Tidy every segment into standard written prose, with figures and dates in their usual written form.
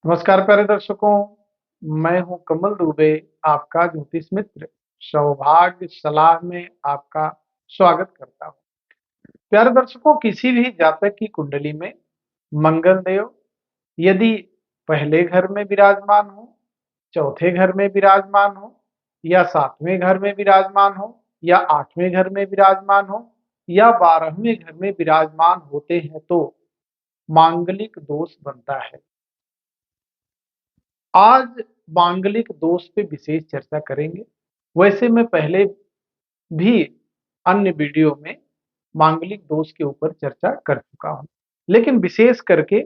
नमस्कार प्यारे दर्शकों। मैं हूं कमल दुबे, आपका ज्योतिष मित्र। सौभाग्य सलाह में आपका स्वागत करता हूं। प्यारे दर्शकों, किसी भी जातक की कुंडली में मंगल देव यदि पहले घर में विराजमान हो, चौथे घर में विराजमान हो, या सातवें घर में विराजमान हो, या आठवें घर में विराजमान हो, या 12वें घर में विराजमान होते हैं तो मांगलिक दोष बनता है। आज मांगलिक दोष पे विशेष चर्चा करेंगे। वैसे मैं पहले भी अन्य वीडियो में मांगलिक दोष के ऊपर चर्चा कर चुका हूं, लेकिन विशेष करके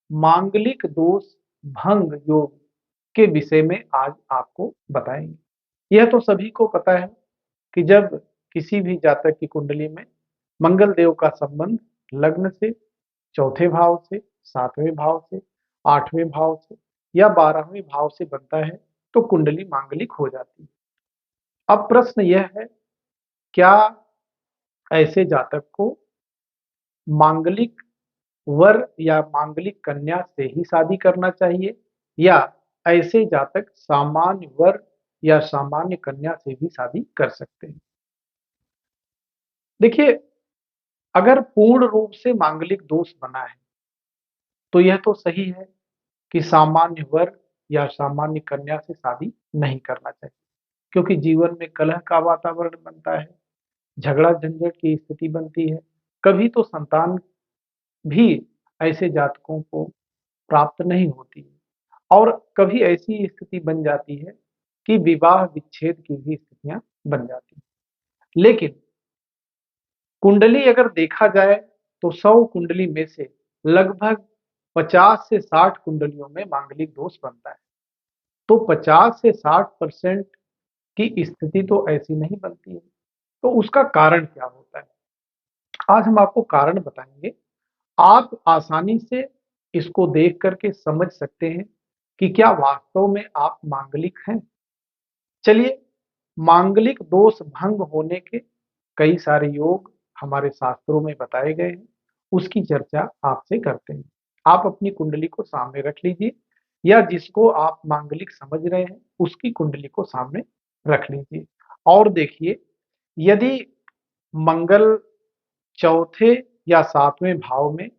मांगलिक दोष भंग योग के विषय में आज आपको बताएंगे। यह तो सभी को पता है कि जब किसी भी जातक की कुंडली में मंगल देव का संबंध लग्न से, चौथे भाव से, सातवें भाव से, आठवें भाव से या 12वें भाव से बनता है तो कुंडली मांगलिक हो जाती है। अब प्रश्न यह है, क्या ऐसे जातक को मांगलिक वर या मांगलिक कन्या से ही शादी करना चाहिए, या ऐसे जातक सामान्य वर या सामान्य कन्या से भी शादी कर सकते हैं? देखिए, अगर पूर्ण रूप से मांगलिक दोष बना है तो यह तो सही है कि सामान्य वर या सामान्य कन्या से शादी नहीं करना चाहिए, क्योंकि जीवन में कलह का वातावरण बनता है, झगड़ा झंझट की स्थिति बनती है। कभी तो संतान भी ऐसे जातकों को प्राप्त नहीं होती है, और कभी ऐसी स्थिति बन जाती है कि विवाह विच्छेद की भी स्थितियां बन जाती हैं। लेकिन कुंडली अगर देखा जाए तो 100 कुंडली में से लगभग 50 से 60 कुंडलियों में मांगलिक दोष बनता है। तो 50 से 60% की स्थिति तो ऐसी नहीं बनती है। तो उसका कारण क्या होता है, आज हम आपको कारण बताएंगे। आप आसानी से इसको देख करके समझ सकते हैं कि क्या वास्तव में आप मांगलिक हैं। चलिए, मांगलिक दोष भंग होने के कई सारे योग हमारे शास्त्रों में बताए गए हैं, उसकी चर्चा आपसे करते हैं। आप अपनी कुंडली को सामने रख लीजिए, या जिसको आप मांगलिक समझ रहे हैं उसकी कुंडली को सामने रख लीजिए और देखिए, यदि मंगल चौथे या सातवें भाव में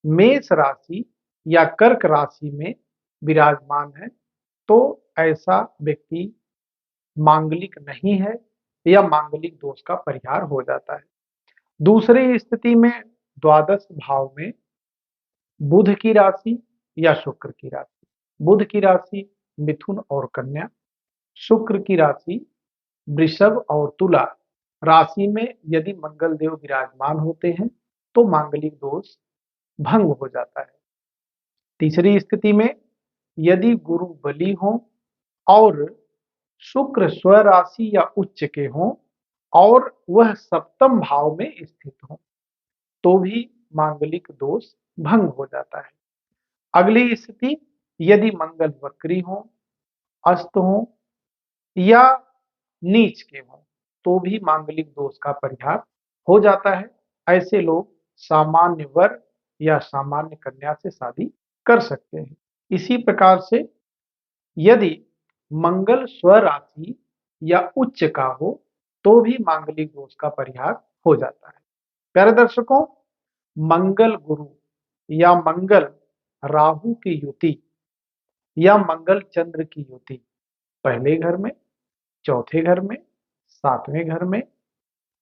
मेष राशि या कर्क राशि में विराजमान है तो ऐसा व्यक्ति मांगलिक नहीं है, या मांगलिक दोष का परिहार हो जाता है। दूसरी स्थिति में द्वादश भाव में बुध की राशि या शुक्र की राशि, बुध की राशि मिथुन और कन्या, शुक्र की राशि वृषभ और तुला राशि में यदि मंगल देव विराजमान होते हैं तो मांगलिक दोष भंग हो जाता है। तीसरी स्थिति में यदि गुरु बली हो और शुक्र स्वराशि या उच्च के हों और वह सप्तम भाव में स्थित हो तो भी मांगलिक दोष भंग हो जाता है। अगली स्थिति, यदि मंगल वक्री हो, अस्त हो या नीच के हों तो भी मांगलिक दोष का परिहार हो जाता है। ऐसे लोग सामान्य वर या सामान्य कन्या से शादी कर सकते हैं। इसी प्रकार से यदि मंगल स्वराशि या उच्च का हो तो भी मांगलिक दोष का परिहार हो जाता है। प्यारे दर्शकों, मंगल गुरु या मंगल राहु की युति या मंगल चंद्र की युति पहले घर में, चौथे घर में, सातवें घर में,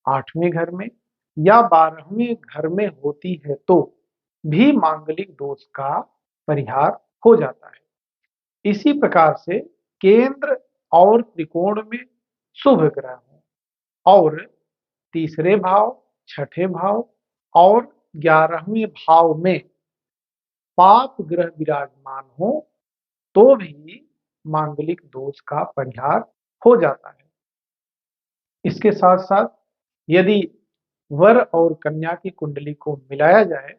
आठवें घर में या 12वें घर में होती है तो भी मांगलिक दोष का परिहार हो जाता है। इसी प्रकार से केंद्र और त्रिकोण में शुभ ग्रह हो और तीसरे भाव, छठे भाव और 11वें भाव में पाप ग्रह विराजमान हो तो भी मांगलिक दोष का परिहार हो जाता है। इसके साथ साथ यदि वर और कन्या की कुंडली को मिलाया जाए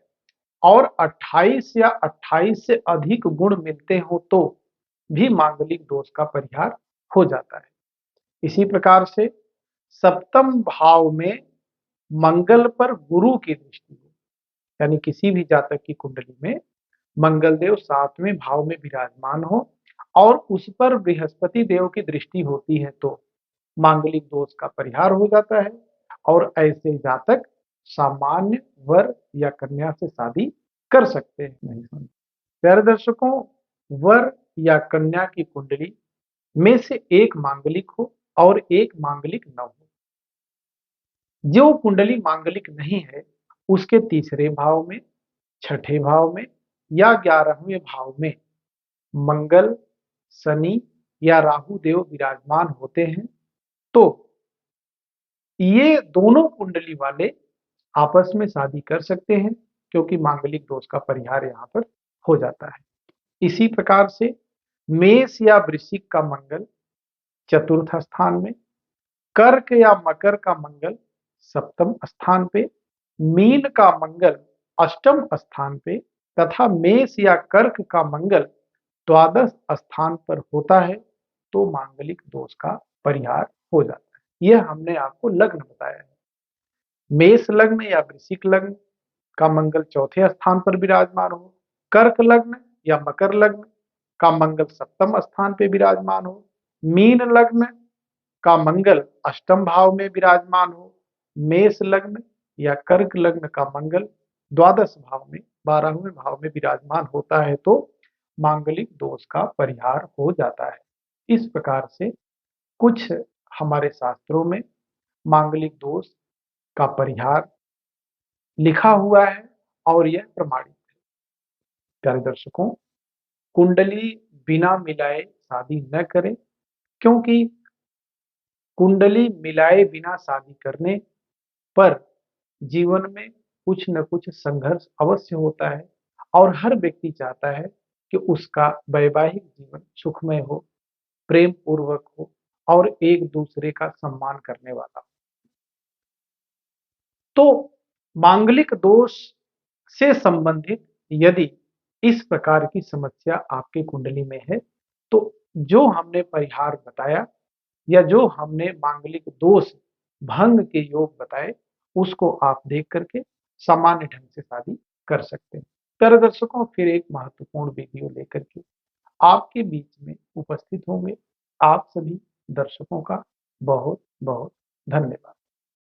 और 28 या 28 से अधिक गुण मिलते हो तो भी मांगलिक दोष का परिहार हो जाता है। इसी प्रकार से सप्तम भाव में मंगल पर गुरु की दृष्टि हो, यानी किसी भी जातक की कुंडली में मंगल देव 7वें भाव में विराजमान हो और उस पर बृहस्पति देव की दृष्टि होती है तो मांगलिक दोष का परिहार हो जाता है और ऐसे जातक सामान्य वर या कन्या से शादी कर सकते हैं। नहीं समझ प्यारे दर्शकों, वर या कन्या की कुंडली में से एक मांगलिक हो और एक मांगलिक न हो। जो कुंडली मांगलिक नहीं है उसके तीसरे भाव में, छठे भाव में या 11वें भाव में मंगल, शनि या राहु देव विराजमान होते हैं तो ये दोनों कुंडली वाले आपस में शादी कर सकते हैं क्योंकि मांगलिक दोष का परिहार यहाँ पर हो जाता है। इसी प्रकार से मेष या वृश्चिक का मंगल चतुर्थ स्थान में, कर्क या मकर का मंगल सप्तम स्थान पे, मीन का मंगल अष्टम स्थान पे तथा मेष या कर्क का मंगल द्वादश स्थान पर होता है तो मांगलिक दोष का परिहार हो जाता है। यह हमने आपको लग्न बताया है। मेष लग्न या वृश्चिक लग्न का मंगल चौथे स्थान पर विराजमान हो, कर्क लग्न या मकर लग्न का मंगल सप्तम स्थान पे विराजमान हो, मीन लग्न का मंगल अष्टम भाव में विराजमान हो, मेष लग्न या कर्क लग्न का मंगल द्वादश भाव में 12वें भाव में विराजमान होता है तो मांगलिक दोष का परिहार हो जाता है। इस प्रकार से कुछ हमारे शास्त्रों में मांगलिक दोष का परिहार लिखा हुआ है और यह प्रमाणित है। प्यारे दर्शकों, कुंडली बिना मिलाए शादी न करें क्योंकि कुंडली मिलाए बिना शादी करने पर जीवन में कुछ न कुछ संघर्ष अवश्य होता है और हर व्यक्ति चाहता है कि उसका वैवाहिक जीवन सुखमय हो, प्रेम पूर्वक हो और एक दूसरे का सम्मान करने वाला हो। तो मांगलिक दोष से संबंधित यदि इस प्रकार की समस्या आपकी कुंडली में है तो जो हमने परिहार बताया या जो हमने मांगलिक दोष भंग के योग बताए उसको आप देख करके सामान्य ढंग से शादी कर सकते हैं। प्यारे दर्शकों, फिर एक महत्वपूर्ण वीडियो लेकर के आपके बीच में उपस्थित होंगे। आप सभी दर्शकों का बहुत बहुत धन्यवाद।